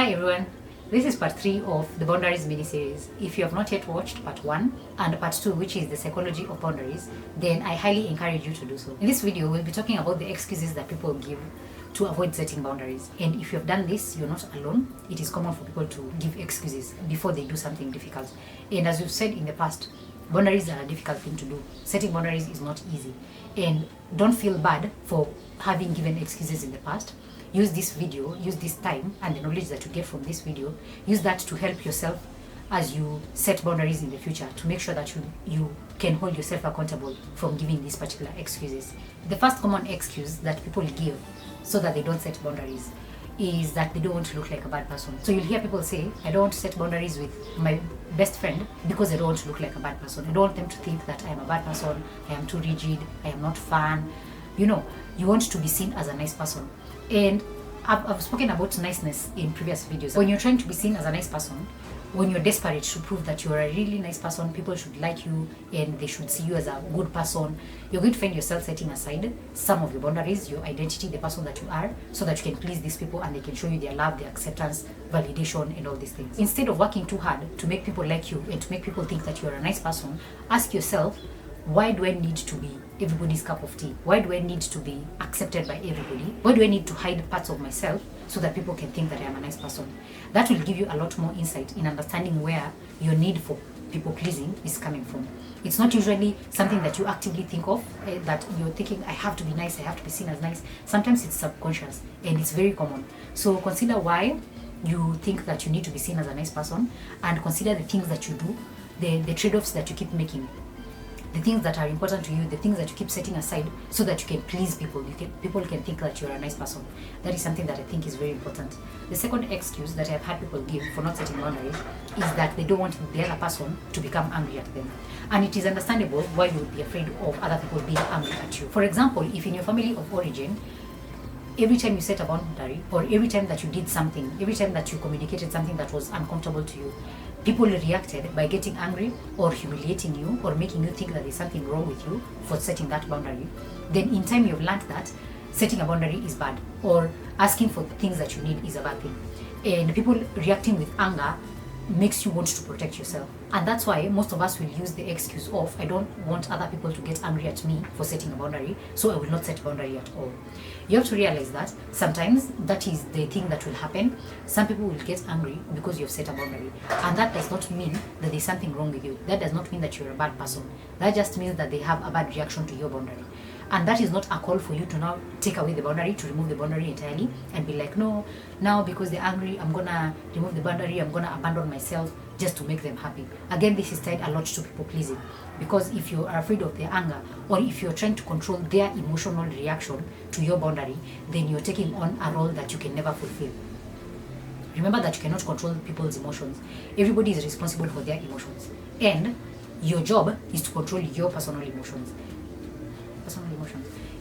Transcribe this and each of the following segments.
Hi everyone, this is part 3 of the Boundaries mini-series. If you have not yet watched part 1 and part 2, which is the psychology of boundaries, then I highly encourage you to do so. In this video, we'll be talking about the excuses that people give to avoid setting boundaries. And if you have done this, you're not alone. It is common for people to give excuses before they do something difficult. And as we've said in the past, boundaries are a difficult thing to do. Setting boundaries is not easy. And don't feel bad for having given excuses in the past. Use this video, use this time and the knowledge that you get from this video, use that to help yourself as you set boundaries in the future, to make sure that you can hold yourself accountable from giving these particular excuses. The first common excuse that people give so that they don't set boundaries is that they don't want to look like a bad person. So you'll hear people say, I don't want to set boundaries with my best friend because I don't want to look like a bad person. I don't want them to think that I am a bad person, I am too rigid, I am not fun. You know, you want to be seen as a nice person. And I've spoken about niceness in previous videos. When you're trying to be seen as a nice person, when you're desperate to prove that you're a really nice person, people should like you and they should see you as a good person, you're going to find yourself setting aside some of your boundaries, your identity, the person that you are, so that you can please these people and they can show you their love, their acceptance, validation, and all these things. Instead of working too hard to make people like you and to make people think that you're a nice person, ask yourself, why do I need to be everybody's cup of tea? Why do I need to be accepted by everybody? Why do I need to hide parts of myself so that people can think that I am a nice person? That will give you a lot more insight in understanding where your need for people pleasing is coming from. It's not usually something that you actively think of, that you're thinking, I have to be nice, I have to be seen as nice. Sometimes it's subconscious and it's very common. So consider why you think that you need to be seen as a nice person, and consider the things that you do, the trade-offs that you keep making, the things that are important to you, the things that you keep setting aside so that you can please people. People can think that you're a nice person. That is something that I think is very important. The second excuse that I've had people give for not setting boundaries is that they don't want the other person to become angry at them. And it is understandable why you would be afraid of other people being angry at you. For example, if in your family of origin, every time you set a boundary, or every time that you did something, every time that you communicated something that was uncomfortable to you, people reacted by getting angry or humiliating you or making you think that there's something wrong with you for setting that boundary, then in time you've learned that setting a boundary is bad, or asking for things that you need is a bad thing. And people reacting with anger makes you want to protect yourself. And that's why most of us will use the excuse of, I don't want other people to get angry at me for setting a boundary, so I will not set a boundary at all. You have to realize that sometimes that is the thing that will happen. Some people will get angry because you've set a boundary, and that does not mean that there's something wrong with you. That does not mean that you're a bad person. That just means that they have a bad reaction to your boundary. And that is not a call for you to now take away the boundary, to remove the boundary entirely and be like, no, now because they're angry, I'm gonna remove the boundary, I'm gonna abandon myself just to make them happy. Again, this is tied a lot to people pleasing, because if you are afraid of their anger, or if you're trying to control their emotional reaction to your boundary, then you're taking on a role that you can never fulfill. Remember that you cannot control people's emotions. Everybody is responsible for their emotions, and your job is to control your personal emotions.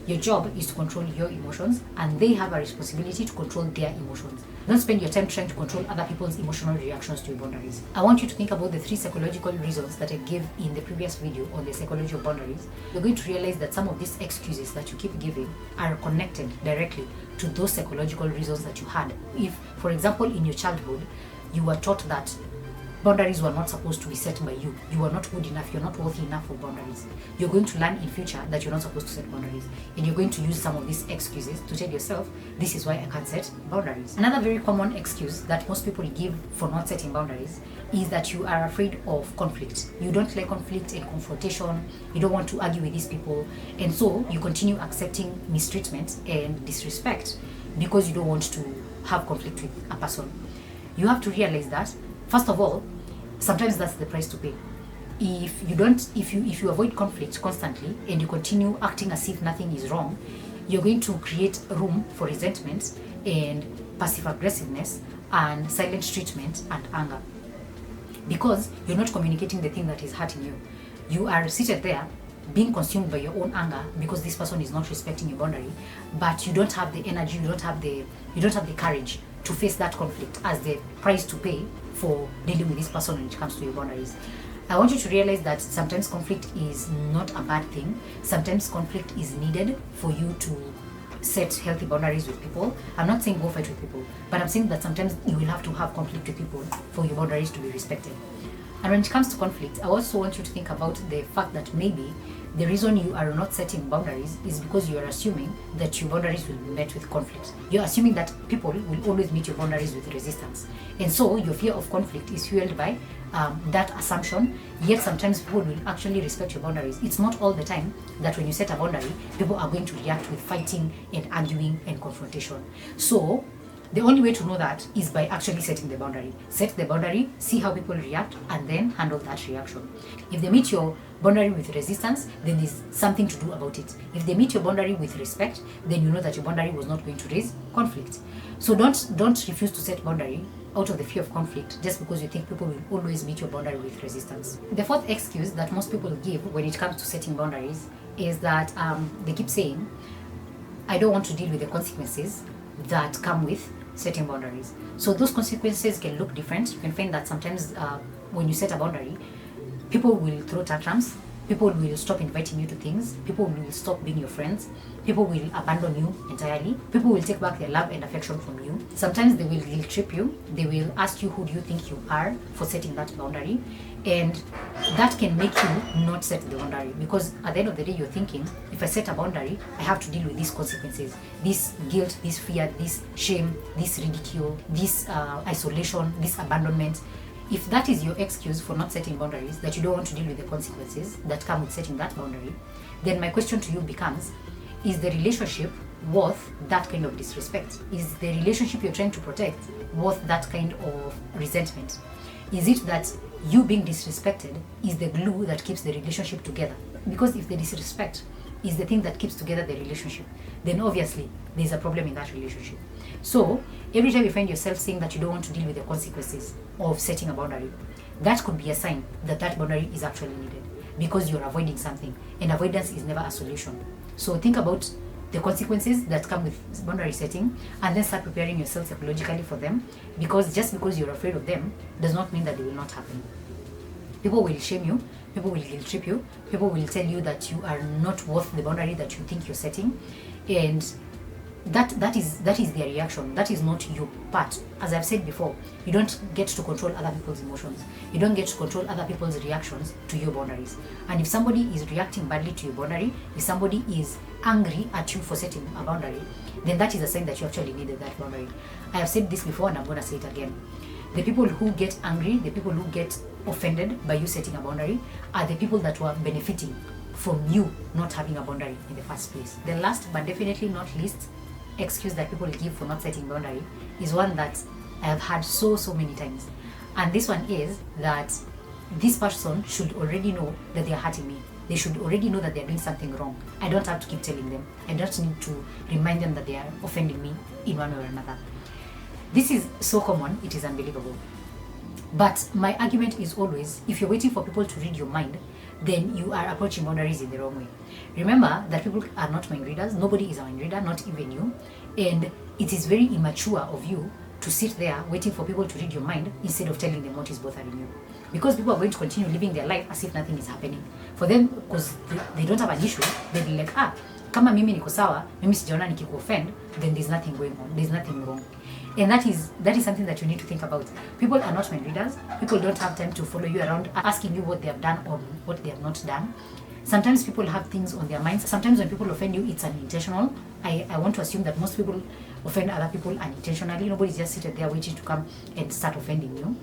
Your job is to control your emotions, and they have a responsibility to control their emotions. Don't spend your time trying to control other people's emotional reactions to your boundaries. I want you to think about the 3 psychological reasons that I gave in the previous video on the psychology of boundaries. You're going to realize that some of these excuses that you keep giving are connected directly to those psychological reasons that you had. If, for example, in your childhood, you were taught that boundaries were not supposed to be set by you. You are not good enough. You're not worthy enough for boundaries. You're going to learn in future that you're not supposed to set boundaries. And you're going to use some of these excuses to tell yourself, this is why I can't set boundaries. Another very common excuse that most people give for not setting boundaries is that you are afraid of conflict. You don't like conflict and confrontation. You don't want to argue with these people. And so you continue accepting mistreatment and disrespect because you don't want to have conflict with a person. You have to realize that, first of all, sometimes that's the price to pay. If you avoid conflict constantly and you continue acting as if nothing is wrong, you're going to create room for resentment and passive aggressiveness and silent treatment and anger, because you're not communicating the thing that is hurting you. You are seated there being consumed by your own anger because this person is not respecting your boundary, but you don't have the energy, you don't have the courage to face that conflict as the price to pay for dealing with this person when it comes to your boundaries. I want you to realize that sometimes conflict is not a bad thing. Sometimes conflict is needed for you to set healthy boundaries with people. I'm not saying go fight with people, but I'm saying that sometimes you will have to have conflict with people for your boundaries to be respected. And when it comes to conflict, I also want you to think about the fact that maybe the reason you are not setting boundaries is because you are assuming that your boundaries will be met with conflict. You're assuming that people will always meet your boundaries with resistance. And so your fear of conflict is fueled by that assumption, yet sometimes people will actually respect your boundaries. It's not all the time that when you set a boundary, people are going to react with fighting and arguing and confrontation. So the only way to know that is by actually setting the boundary. Set the boundary, see how people react, and then handle that reaction. If they meet your boundary with resistance, then there's something to do about it. If they meet your boundary with respect, then you know that your boundary was not going to raise conflict. So don't refuse to set boundary out of the fear of conflict just because you think people will always meet your boundary with resistance. The fourth excuse that most people give when it comes to setting boundaries is that they keep saying, I don't want to deal with the consequences that come with setting boundaries. So those consequences can look different. You can find that sometimes when you set a boundary, people will throw tantrums, people will stop inviting you to things, people will stop being your friends, people will abandon you entirely, people will take back their love and affection from you. Sometimes they will guilt trip you, they will ask you who do you think you are for setting that boundary, and that can make you not set the boundary, because at the end of the day you're thinking, if I set a boundary, I have to deal with these consequences, this guilt, this fear, this shame, this ridicule, this isolation, this abandonment. If that is your excuse for not setting boundaries, that you don't want to deal with the consequences that come with setting that boundary, then my question to you becomes, is the relationship worth that kind of disrespect? Is the relationship you're trying to protect worth that kind of resentment? Is it that you being disrespected is the glue that keeps the relationship together? Because if the disrespect is the thing that keeps together the relationship, then obviously there's a problem in that relationship. So every time you find yourself saying that you don't want to deal with the consequences of setting a boundary, that could be a sign that that boundary is actually needed, because you're avoiding something, and avoidance is never a solution. So think about the consequences that come with boundary setting, and then start preparing yourself psychologically for them, because just because you're afraid of them does not mean that they will not happen. People will shame you, people will guilt trip you, people will tell you that you are not worth the boundary that you think you're setting, and that is their reaction. That is not your part. As I've said before, you don't get to control other people's emotions. You don't get to control other people's reactions to your boundaries. And if somebody is reacting badly to your boundary, if somebody is angry at you for setting a boundary, then that is a sign that you actually needed that boundary. I have said this before and I'm going to say it again. The people who get angry, the people who get offended by you setting a boundary, are the people that were benefiting from you not having a boundary in the first place. The last but definitely not least excuse that people give for not setting boundary is one that I have had so many times, and this one is that this person should already know that they are hurting me. They should already know that they are doing something wrong. I don't have to keep telling them. I don't need to remind them that they are offending me in one way or another. This is so common, it is unbelievable. But my argument is always, if you're waiting for people to read your mind, then you are approaching boundaries in the wrong way. Remember that people are not mind readers. Nobody is a mind reader, not even you. And it is very immature of you to sit there waiting for people to read your mind instead of telling them what is bothering you. Because people are going to continue living their life as if nothing is happening. For them, because they don't have an issue, they'll be like, kama mimi niko sawa, mimi sijaona nikikuoffend, then there's nothing going on, there's nothing wrong. And that is something that you need to think about. People are not mind readers. People don't have time to follow you around asking you what they have done or what they have not done. Sometimes people have things on their minds. Sometimes when people offend you, it's unintentional. I want to assume that most people offend other people unintentionally. Nobody's just seated there waiting to come and start offending you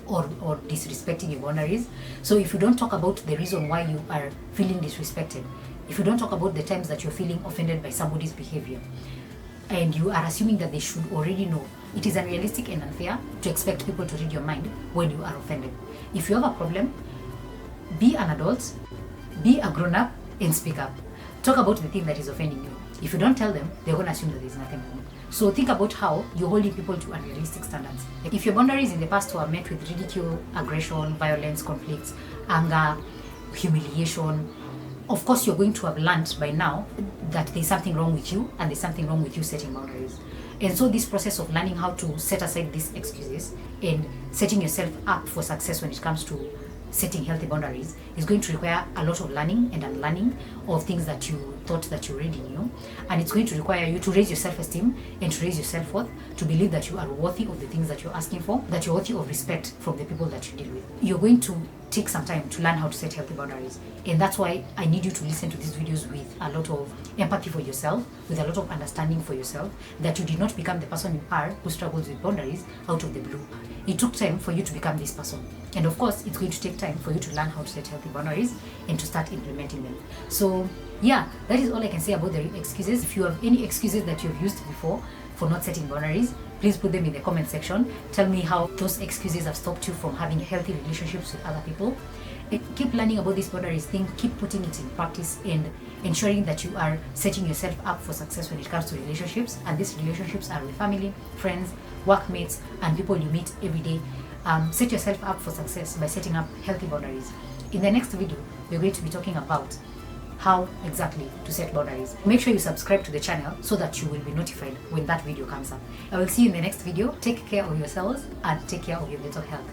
or disrespecting your boundaries. So if you don't talk about the reason why you are feeling disrespected, if you don't talk about the times that you're feeling offended by somebody's behavior, and you are assuming that they should already know, it is unrealistic and unfair to expect people to read your mind when you are offended. If you have a problem, be an adult, be a grown-up, and speak up. Talk about the thing that is offending you. If you don't tell them, they're going to assume that there's nothing wrong. So think about how you're holding people to unrealistic standards. If your boundaries in the past were met with ridicule, aggression, violence, conflicts, anger, humiliation, of course you're going to have learned by now that there's something wrong with you, and there's something wrong with you setting boundaries. And so this process of learning how to set aside these excuses and setting yourself up for success when it comes to setting healthy boundaries is going to require a lot of learning and unlearning of things that you thought that you already knew, and it's going to require you to raise your self-esteem and to raise your self-worth, to believe that you are worthy of the things that you're asking for, that you're worthy of respect from the people that you deal with. You're going to take some time to learn how to set healthy boundaries, and that's why I need you to listen to these videos with a lot of empathy for yourself, with a lot of understanding for yourself, that you did not become the person you are who struggles with boundaries out of the blue. It took time for you to become this person, and of course it's going to take time for you to learn how to set healthy boundaries and to start implementing them. So yeah, that is all I can say about the excuses. If you have any excuses that you've used before for not setting boundaries, please put them in the comment section. Tell me how those excuses have stopped you from having healthy relationships with other people. And keep learning about this boundaries thing, keep putting it in practice, and ensuring that you are setting yourself up for success when it comes to relationships. And these relationships are with family, friends, workmates, and people you meet every day. Set yourself up for success by setting up healthy boundaries. In the next video, we're going to be talking about how exactly to set boundaries. Make sure you subscribe to the channel so that you will be notified when that video comes up. I will see you in the next video. Take care of yourselves and take care of your mental health.